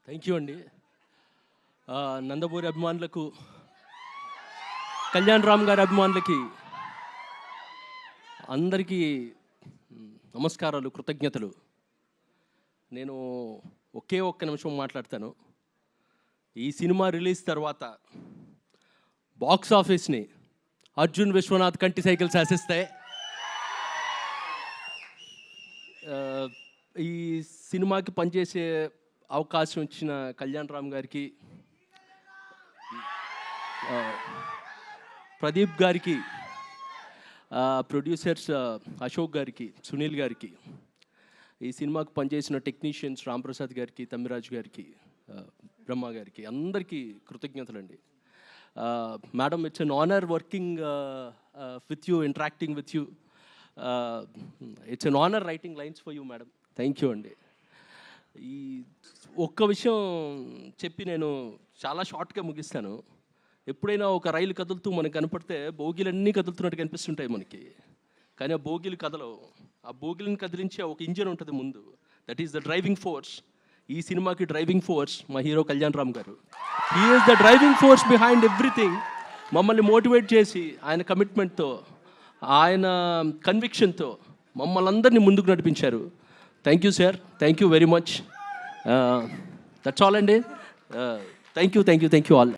Thank you అండి. నందమూరి అభిమానులకు, కళ్యాణ్ రామ్ గారి అభిమానులకి అందరికీ నమస్కారాలు, కృతజ్ఞతలు. నేను ఒకే ఒక్క నిమిషం మాట్లాడతాను. ఈ సినిమా రిలీజ్ తర్వాత బాక్స్ ఆఫీస్ని అర్జున్ విశ్వనాథ్ కంటి సైకిల్ శాసిస్తాయి. ఈ సినిమాకి పనిచేసే అవకాశం ఇచ్చిన కళ్యాణ్ రామ్ గారికి, ప్రదీప్ గారికి, ప్రొడ్యూసర్స్ అశోక్ గారికి, సునీల్ గారికి, ఈ సినిమాకి పనిచేసిన టెక్నీషియన్స్ రాంప్రసాద్ గారికి, తమ్మిరాజు గారికి, బ్రహ్మ గారికి, అందరికీ కృతజ్ఞతలండి. Madam, it's an honour working with you, interacting with you. It's an honour writing lines for you madam. Thank you అండి. ఈ ఒక్క విషయం చెప్పి నేను చాలా షార్ట్గా ముగిస్తాను. ఎప్పుడైనా ఒక రైలు కదులుతూ మనకు కనపడితే బోగీలన్నీ కదులుతున్నట్టు కనిపిస్తుంటాయి మనకి, కానీ ఆ బోగీలు కదలవు. ఆ బోగీలను కదిలించే ఒక ఇంజిన్ ఉంటుంది ముందు, that is the driving force. ఈ సినిమాకి డ్రైవింగ్ ఫోర్స్ మా హీరో కళ్యాణ్ రామ్ గారు. He is the driving force behind everything. మమ్మల్ని మోటివేట్ చేసి ఆయన కమిట్మెంట్తో, ఆయన కన్విక్షన్తో మమ్మల్ని అందరినీ ముందుకు నడిపించారు. Thank you sir, thank you very much. That's all అండి. Thank you all.